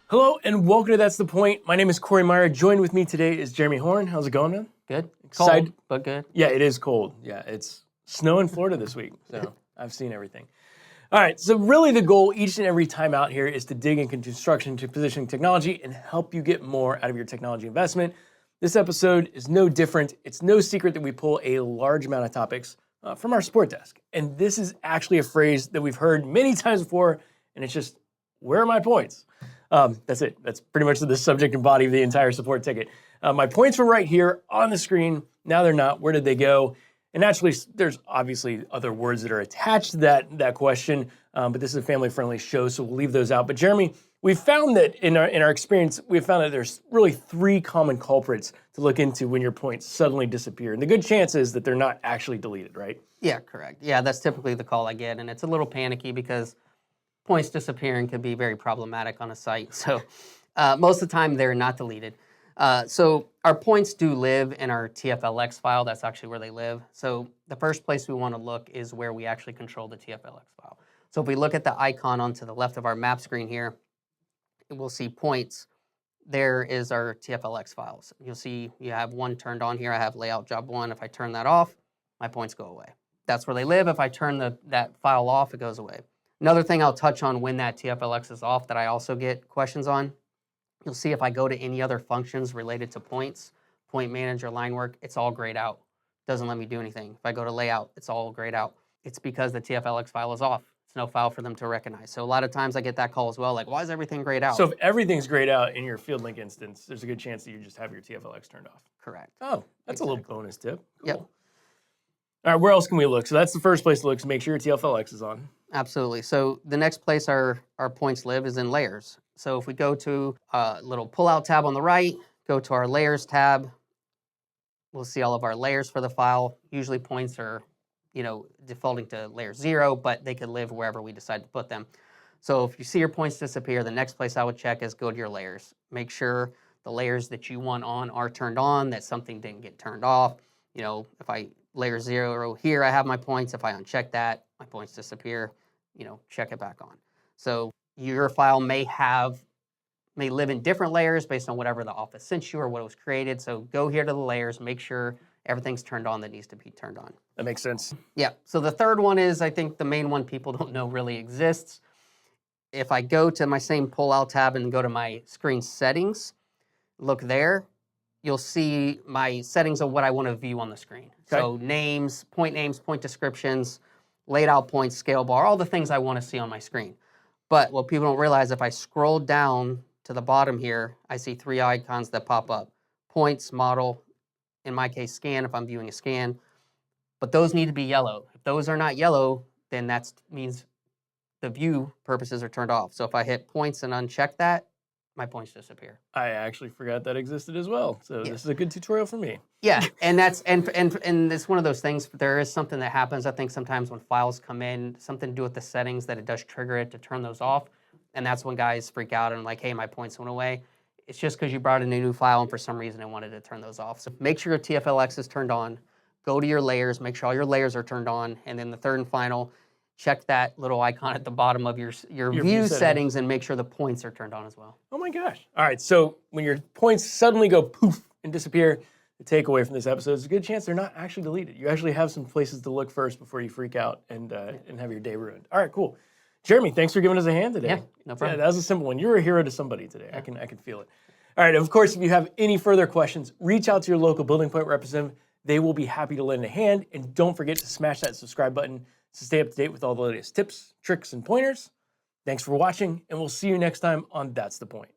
Hello and welcome to That's the Point. My name is Corey Meyer. Joined with me today is Jeremy Horn. How's it going, man? Good. Excited? Cold, but good. Yeah, it is cold. Yeah, it's snow in Florida this week, so I've seen everything. All right, so really the goal each and every time out here is to dig into construction to positioning technology and help you get more out of your technology investment. This episode is no different. It's no secret that we pull a large amount of topics from our support desk. And this is actually a phrase that we've heard many times before, and it's just, where are my points? That's it. That's pretty much the subject and body of the entire support ticket. My points were right here on the screen. Now they're not. Where did they go? And naturally, there's obviously other words that are attached to that question, but this is a family-friendly show, so we'll leave those out. But Jeremy, we've found that in our experience, we've found that there's really three common culprits to look into when your points suddenly disappear. And the good chance is that they're not actually deleted, right? Yeah, correct. Yeah, that's typically the call I get, and it's a little panicky because points disappearing can be very problematic on a site. So most of the time, they're not deleted. So our points do live in our TFLX file. That's actually where they live. So the first place we want to look is where we actually control the TFLX file. So if we look at the icon on to the left of our map screen here, we'll see points. There is our TFLX files. You'll see you have one turned on here. I have layout job 1. If I turn that off, my points go away. That's where they live. If I turn that file off, it goes away. Another thing I'll touch on when that TFLX is off that I also get questions on, you'll see if I go to any other functions related to points, point manager, line work, it's all grayed out. Doesn't let me do anything. If I go to layout, it's all grayed out. It's because the TFLX file is off. It's no file for them to recognize. So a lot of times I get that call as well, like, why is everything grayed out? So if everything's grayed out in your FieldLink instance, there's a good chance that you just have your TFLX turned off. Correct. Oh, that's a little bonus tip. Cool. Yep. All right, where else can we look? So that's the first place to look, to make sure your TFLX is on. Absolutely. So the next place our points live is in layers. So if we go to a little pull-out tab on the right, go to our layers tab, we'll see all of our layers for the file. Usually points are, defaulting to layer 0, but they could live wherever we decide to put them. So if you see your points disappear, the next place I would check is go to your layers. Make sure the layers that you want on are turned on, that something didn't get turned off. If I layer 0 here, I have my points. If I uncheck that, my points disappear. Check it back on. So your file may live in different layers based on whatever the office sent you or what was created. So go here to the layers, make sure everything's turned on that needs to be turned on. That makes sense. Yeah. So the third one is, I think, the main one people don't know really exists. If I go to my same pull-out tab and go to my screen settings, look there, you'll see my settings of what I want to view on the screen. Okay. So names, point descriptions, laid out points, scale bar, all the things I want to see on my screen. But what people don't realize, if I scroll down to the bottom here, I see 3 icons that pop up. Points, model, in my case, scan, if I'm viewing a scan. But those need to be yellow. If those are not yellow, then that means the view purposes are turned off. So if I hit points and uncheck that, my points disappear. I actually forgot that existed as well. So This is a good tutorial for me. Yeah, and that's and it's one of those things. There is something that happens, I think, sometimes when files come in, something to do with the settings that it does trigger it to turn those off. And that's when guys freak out and like, hey, my points went away. It's just because you brought in a new file and for some reason it wanted to turn those off. So make sure your TFLX is turned on. Go to your layers, make sure all your layers are turned on. And then the third and final, check that little icon at the bottom of your view settings and make sure the points are turned on as well. Oh my gosh. All right, so when your points suddenly go poof and disappear, the takeaway from this episode is a good chance they're not actually deleted. You actually have some places to look first before you freak out and have your day ruined. All right, cool. Jeremy, thanks for giving us a hand today. Yeah, no problem. Yeah, that was a simple one. You were a hero to somebody today. Yeah. I can feel it. All right, of course, if you have any further questions, reach out to your local Building Point representative. They will be happy to lend a hand. And don't forget to smash that subscribe button to stay up to date with all the latest tips, tricks, and pointers. Thanks for watching, and we'll see you next time on That's the Point.